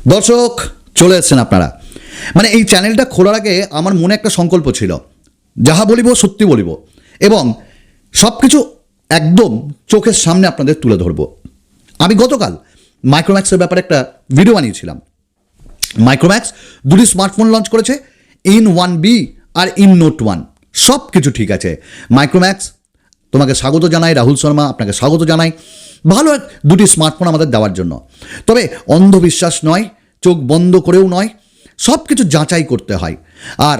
দর্শক চলে এসেছেন আপনারা। মানে এই চ্যানেলটা খোলার আগে আমার মনে একটা সংকল্প ছিল, যাহা বলিব সত্যি বলিব এবং সব কিছু একদম চোখের সামনে আপনাদের তুলে ধরব। আমি গতকাল মাইক্রোম্যাক্সের ব্যাপারে একটা ভিডিও বানিয়েছিলাম। মাইক্রোম্যাক্স দুটি স্মার্টফোন লঞ্চ করেছে, ইন 1B আর ইন নোট 1। সব কিছু ঠিক আছে। মাইক্রোম্যাক্স তোমাকে স্বাগত জানাই, রাহুল শর্মা আপনাকে স্বাগত জানাই ভালো দুটি স্মার্টফোন আমাদের দেওয়ার জন্য। তবে অন্ধবিশ্বাস নয়, চোখ বন্ধ করেও নয়, সব কিছু যাচাই করতে হয়। আর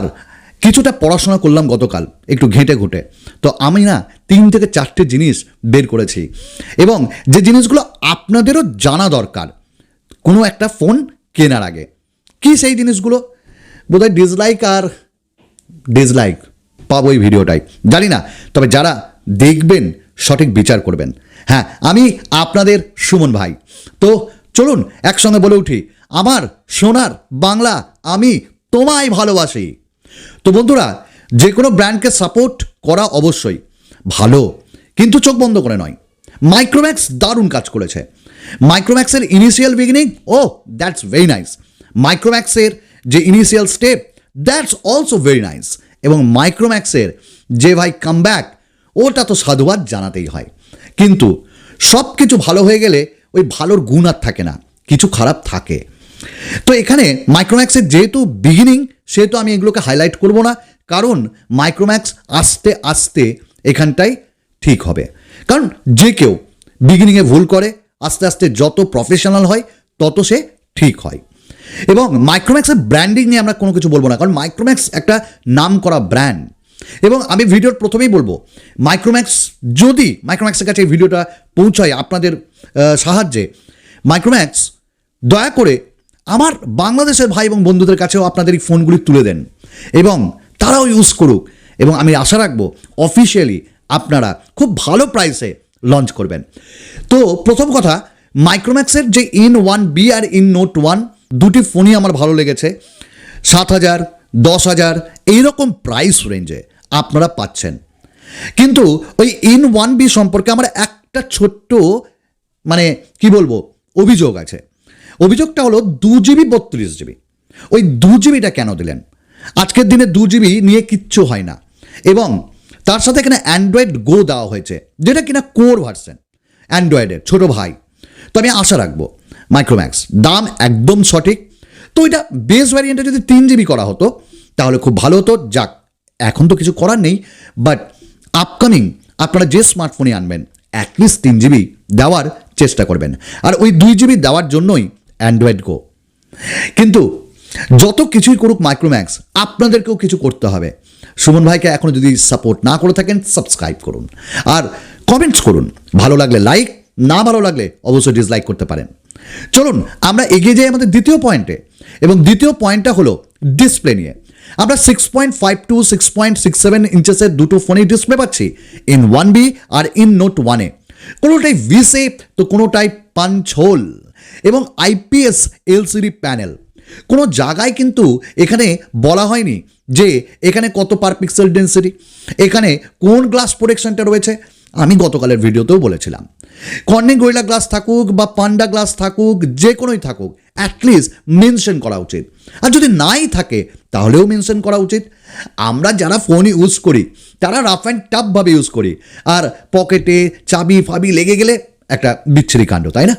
কিছুটা পড়াশোনা করলাম গতকাল একটু ঘেঁটে ঘুটে, তো আমি না 3 থেকে 4টে জিনিস বের করেছি এবং যে জিনিসগুলো আপনাদেরও জানা দরকার কোনো একটা ফোন কেনার আগে। কি সেই জিনিসগুলো? বোধহয় ডিসলাইক পাবো এই ভিডিওটাই, জানি না। তবে যারা দেখবেন সঠিক বিচার করবেন। হ্যাঁ, আমি আপনাদের সুমন ভাই। তো চলুন একসঙ্গে বলে উঠি, আমার সোনার বাংলা, আমি তোমায় ভালোবাসি। তো বন্ধুরা, যে কোনো ব্র্যান্ডকে সাপোর্ট করা অবশ্যই ভালো, কিন্তু চোখ বন্ধ করে নয়। মাইক্রোম্যাক্স দারুণ কাজ করেছে। মাইক্রোম্যাক্সের initial beginning, that's very nice. মাইক্রোম্যাক্সের যে initial step, that's also very nice. এবং মাইক্রোম্যাক্সের যে ভাই কামব্যাক, ওটা তো সাধুবাদ জানাতেই হয়। কিন্তু সব কিছু ভালো হয়ে গেলে ওই ভালোর গুণ আর থাকে না, কিছু খারাপ থাকে। তো এখানে মাইক্রোম্যাক্সের যেহেতু বিগিনিং, সেহেতু আমি এগুলোকে হাইলাইট করব না, কারণ মাইক্রোম্যাক্স আস্তে আস্তে এখানটাই ঠিক হবে। কারণ যে কেউ বিগিনিংয়ে ভুল করে, আস্তে আস্তে যত প্রফেশনাল হয় তত সে ঠিক হয়। এবং মাইক্রোম্যাক্সের ব্র্যান্ডিং নিয়ে আমরা কোনো কিছু বলবো না, কারণ মাইক্রোম্যাক্স একটা নাম করা ব্র্যান্ড। এবং আমি ভিডিওর প্রথমেই বলবো, যদি মাইক্রোম্যাক্সের কাছে এই ভিডিওটা পৌঁছায় আপনাদের সাহায্যে, মাইক্রোম্যাক্স দয়া করে আমার বাংলাদেশের ভাই এবং বন্ধুদের কাছেও আপনাদের এই ফোনগুলি তুলে দেন এবং তারাও ইউজ করুক। এবং আমি আশা রাখবো অফিসিয়ালি আপনারা খুব ভালো প্রাইসে লঞ্চ করবেন। তো প্রথম কথা, মাইক্রোম্যাক্সের যে ইন 1B আর ইন নোট 1 দুটি ফোনই আমার ভালো লেগেছে। 7,000, 10,000 এইরকম প্রাইস রেঞ্জে আপনারা পাচ্ছেন। কিন্তু ওই ইন 1B সম্পর্কে আমার একটা ছোট্ট কি বলবো অভিযোগ আছে। অভিযোগটা হলো 2GB 32GB। ওই 2GBটা কেন দিলেন? আজকের দিনে 2GB নিয়ে কিচ্ছু হয় না। এবং তার সাথে এখানে অ্যান্ড্রয়েড গো দেওয়া হয়েছে, যেটা কিনা কোর ভার্সন অ্যান্ড্রয়েডের ছোটো ভাই। তো আমি আশা রাখবো মাইক্রোম্যাক্স দাম একদম সঠিক। তো এটা বেস ভ্যারিয়েন্টে যদি 3GB করা হতো তাহলে খুব ভালো হতো। যাক, এখন তো কিছু করার নেই, বাট আপকামিং আপনারা যে স্মার্টফোনই আনবেন অ্যাটলিস্ট 3GB দেওয়ার চেষ্টা করবেন। আর ওই 2GB দেওয়ার জন্যই অ্যান্ড্রয়েড গো। কিন্তু যত কিছুই করুক মাইক্রোম্যাক্স, আপনাদেরকেও কিছু করতে হবে। সুমন ভাইকে এখনও যদি সাপোর্ট না করে থাকেন, সাবস্ক্রাইব করুন আর কমেন্টস করুন। ভালো লাগলে লাইক, না ভালো লাগলে অবশ্যই ডিসলাইক করতে পারেন। চলুন আমরা এগিয়ে যাই আমাদের দ্বিতীয় পয়েন্টে। এবং দ্বিতীয় পয়েন্টটা হলো ডিসপ্লে নিয়ে। আমরা 6.52, 6.67 ইঞ্চেসের দুটো ফোনেই ডিসপ্লে পাচ্ছি, ইন 1B আর ইন নোট 1-এ। কোনোটাই ভি শেপ তো কোনোটাই পাঞ্চ হোল এবং IPS LCD প্যানেল। কোনো জায়গায় কিন্তু এখানে বলা হয়নি যে এখানে কত পার পিক্সেল ডেন্সিটি, এখানে কোন গ্লাস প্রোটেকশনটা রয়েছে। আমি গতকালের ভিডিওতেও বলেছিলাম, কর্নিং গরিলা গ্লাস থাকুক বা পান্ডা গ্লাস থাকুক, যে কোনোই থাকুক, অ্যাটলিস্ট মেনশন করা উচিত। আর যদি নাই থাকে তাহলেও মেনশন করা উচিত। আমরা যারা ফোন ইউজ করি তারা রাফ অ্যান্ড টাফভাবে ইউজ করি, আর পকেটে চাবি ফাবি লেগে গেলে একটা বিচ্ছিরি কাণ্ড, তাই না?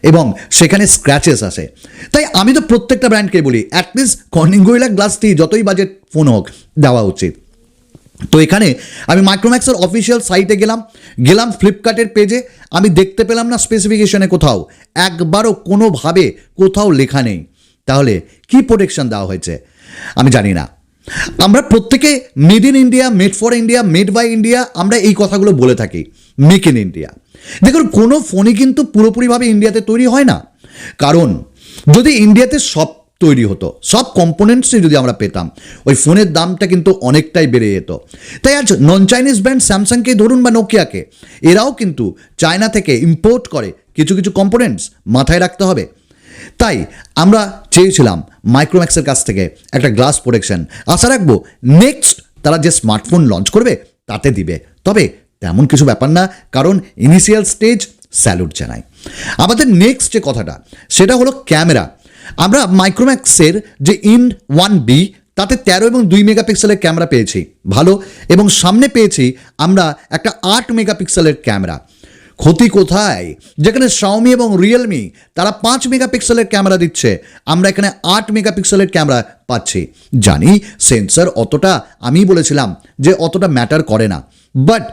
এবং সেখানে স্ক্র্যাচেস আসে। তাই আমি তো প্রত্যেকটা ব্র্যান্ডকে বলি অ্যাটলিস্ট কর্নিং গরিলা গ্লাসটি যতই বাজেট ফোন হোক দেওয়া উচিত। তো এখানে আমি মাইক্রোম্যাক্সের অফিসিয়াল সাইটে গেলাম ফ্লিপকার্টের পেজে, আমি দেখতে পেলাম না স্পেসিফিকেশনে কোথাও, একবারও কোনোভাবে কোথাও লেখা নেই। তাহলে কি প্রোটেকশন দেওয়া হয়েছে আমি জানি না। আমরা প্রত্যেকে made in India, made for India, made by India, আমরা এই কথাগুলো বলে থাকি, মেক ইন ইন্ডিয়া। দেখুন, কোনো ফোনই কিন্তু পুরোপুরিভাবে ইন্ডিয়াতে তৈরি হয় না। কারণ যদি ইন্ডিয়াতে সব তৈরি হতো, সব কম্পোনেন্টসই যদি আমরা পেতাম, ওই ফোনের দামটা কিন্তু অনেকটাই বেড়ে যেত। তাই আজ নন চাইনিজ ব্র্যান্ড স্যামসাংকে ধরুন বা নোকিয়াকে, এরাও কিন্তু চায়না থেকে ইম্পোর্ট করে কিছু কিছু কম্পোনেন্টস, মাথায় রাখতে হবে। তাই আমরা চেয়েছিলাম মাইক্রোম্যাক্সের কাছ থেকে একটা গ্লাস প্রোটেকশন। আশা রাখবো নেক্সট তারা যে স্মার্টফোন লঞ্চ করবে তাতে দিবে। তবে তেমন কিছু ব্যাপার না, কারণ ইনিশিয়াল স্টেজ, স্যালুট জানাই। আমাদের নেক্সট যে কথাটা সেটা হলো ক্যামেরা। আমরা মাইক্রোম্যাক্সের যে IN-1B তাতে 13 এবং 2 মেগাপিক্সেলের ক্যামেরা পেয়েছি, ভালো। এবং সামনে পেয়েছি আমরা একটা 8 মেগাপিক্সেলের ক্যামেরা। ক্ষতি কোথায়? যেখানে শাওমি এবং রিয়েলমি তারা 5 মেগাপিক্সেলের ক্যামেরা দিচ্ছে, আমরা এখানে 8 মেগাপিক্সেলের ক্যামেরা পাচ্ছি। জানি সেন্সর অতটা, আমি বলেছিলাম যে অতটা ম্যাটার করে না, বাট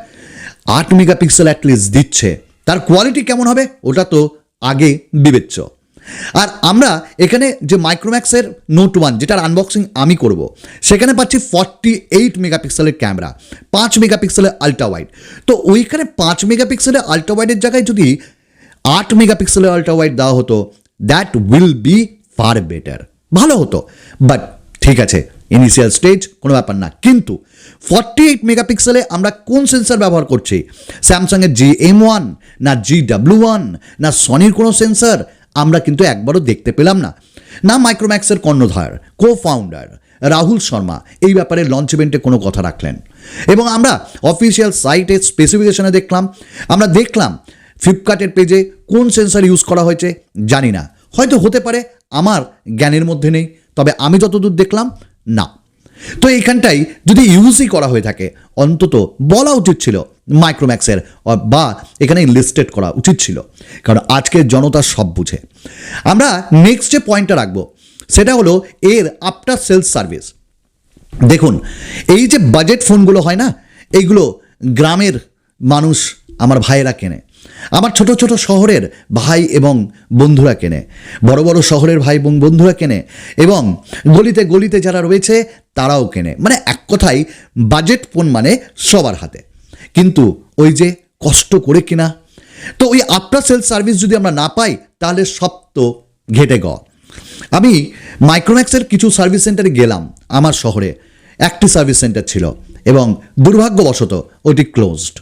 8 মেগাপিক্সেল অ্যাটলিস্ট দিচ্ছে, তার কোয়ালিটি কেমন হবে ওটা তো আগে বিবেচ্য। আর আমরা এখানে যে মাইক্রোম্যাক্সের নোট 1 যেটার আনবক্সিং আমি করব, সেখানে পাচ্ছি 48 মেগাপিক্সেলের ক্যামেরা, 5 মেগাপিক্সেলের আল্ট্রা ওয়াইড। তো ওইখানে 5 মেগাপিক্সেলের আল্ট্রা ওয়াইডের জায়গায় যদি 8 মেগাপিক্সেলের আল্ট্রা ওয়াইড দেওয়া হতো, that will be far better, ভালো হতো। বাট ঠিক আছে, ইনিশিয়াল স্টেজ, কোনো ব্যাপার না। কিন্তু 48 মেগাপিক্সেলে আমরা কোন সেন্সর ব্যবহার করছি? স্যামসাংয়ের GM1 না GW1 না সনির কোনো সেন্সর আমরা কিন্তু একবারও দেখতে পেলাম না। না মাইক্রোম্যাক্সের কর্ণধার কো-ফাউন্ডার রাহুল শর্মা এই ব্যাপারে লঞ্চ ইভেন্টে কোনো কথা রাখলেন। এবং আমরা অফিসিয়াল সাইটে স্পেসিফিকেশনে আমরা দেখলাম ফ্লিপকার্টের পেজে কোন সেন্সর ইউজ করা হয়েছে জানি না, হয়তো হতে পারে আমার জ্ঞানের মধ্যে নেই, তবে আমি যতদূর দেখলাম না। তো এইখানটাই যদি ইউজই করা হয়ে থাকে অন্তত বলা উচিত ছিল মাইক্রোম্যাক্সের, বা এখানে লিস্টেড করা উচিত ছিল, কারণ আজকের জনতা সব বুঝে। আমরা নেক্সট যে পয়েন্টটা রাখবো সেটা হলো এর আফটার সেলস সার্ভিস। দেখুন, এই যে বাজেট ফোনগুলো হয় না, এইগুলো গ্রামের মানুষ আমার ভাইয়েরা কেনে, আমার ছোট ছোট শহরের ভাই এবং বন্ধুরা কেনে, বড় বড় শহরের ভাই এবং বন্ধুরা কেনে, এবং গলিতে গলিতে যারা রয়েছে তারাও কেনে। মানে এক কথায় বাজেট ফোন মানে সবার হাতে, কিন্তু ওই যে কষ্ট করে কেনা। তো ওই আফটার সেলস সার্ভিস যদি আমরা না পাই তাহলে সব তো ঘেটে গ। আমি মাইক্রোম্যাক্সের কিছু সার্ভিস সেন্টারে গেলাম, আমার শহরে একটি সার্ভিস সেন্টার ছিল এবং দুর্ভাগ্যবশত ওটি ক্লোজড।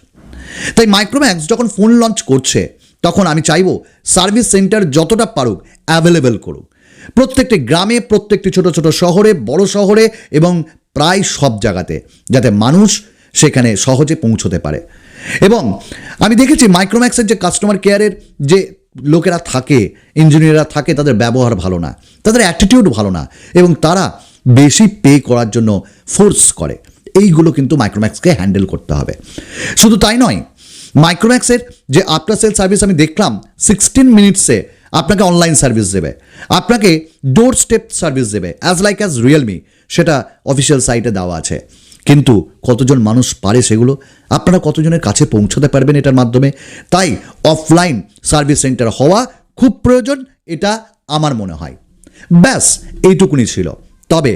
তাই মাইক্রোম্যাক্স যখন ফোন লঞ্চ করছে তখন আমি চাইবো সার্ভিস সেন্টার যতটা পারুক অ্যাভেলেবেল করুক, প্রত্যেকটি গ্রামে, প্রত্যেকটি ছোট ছোট শহরে, বড় শহরে এবং প্রায় সব জায়গাতে, যাতে মানুষ সেখানে সহজে পৌঁছতে পারে। এবং আমি দেখেছি মাইক্রোম্যাক্সের যে কাস্টমার কেয়ারের যে লোকেরা থাকে, ইঞ্জিনিয়াররা থাকে, তাদের ব্যবহার ভালো না, তাদের অ্যাটিটিউড ভালো না, এবং তারা বেশি পে করার জন্য ফোর্স করে। এইগুলো কিন্তু মাইক্রোম্যাক্সকে হ্যান্ডেল করতে হবে। শুধু তাই নয়, মাইক্রোম্যাক্সের যে আফটার সেল সার্ভিস আমি দেখলাম 16 মিনিটসে আপনাকে অনলাইন সার্ভিস দেবে, আপনাকে ডোর স্টেপ সার্ভিস দেবে, অ্যাজ লাইক অ্যাজ রিয়েলমি, সেটা অফিসিয়াল সাইটে দেওয়া আছে। কিন্তু কতজন মানুষ পারে সেগুলো? আপনারা কতজনের কাছে পৌঁছতে পারবেন এটার মাধ্যমে? তাই অফলাইন সার্ভিস সেন্টার হওয়া খুব প্রয়োজন, এটা আমার মনে হয়। ব্যাস এইটুকুনি ছিল। তবে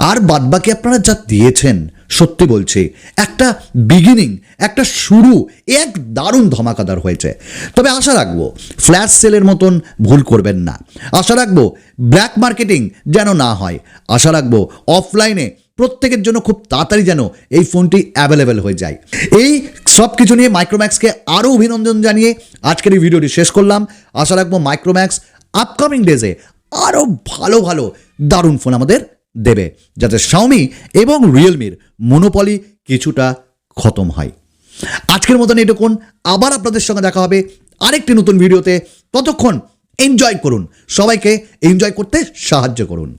আর বাদবাকি আপনারা যা দিয়েছেন, সত্যি বলছি একটা বিগিনিং, একটা শুরু এক দারুণ ধমাকাদার হয়েছে। তবে আশা রাখবো ফ্ল্যাশ সেলের মতন ভুল করবেন না, আশা রাখবো ব্ল্যাক মার্কেটিং যেন না হয়, আশা রাখবো অফলাইনে প্রত্যেকের জন্য খুব তাড়াতাড়ি যেন এই ফোনটি অ্যাভেলেবেল হয়ে যায়। এই সব কিছু নিয়ে মাইক্রোম্যাক্সকে আরও অভিনন্দন জানিয়ে আজকের এই ভিডিওটি শেষ করলাম। আশা রাখবো মাইক্রোম্যাক্স আপকামিং ডেজে আরও ভালো ভালো দারুণ ফোন আমাদের দেবে, যাতে শাওমি এবং রিয়েলমির মনোপলি কিছুটা খতম হয়। আজকের মতন এটুকুন, আবার আপনাদের সঙ্গে দেখা হবে আরেকটি নতুন ভিডিওতে। ততক্ষণ এনজয় করুন, সবাইকে এনজয় করতে সাহায্য করুন।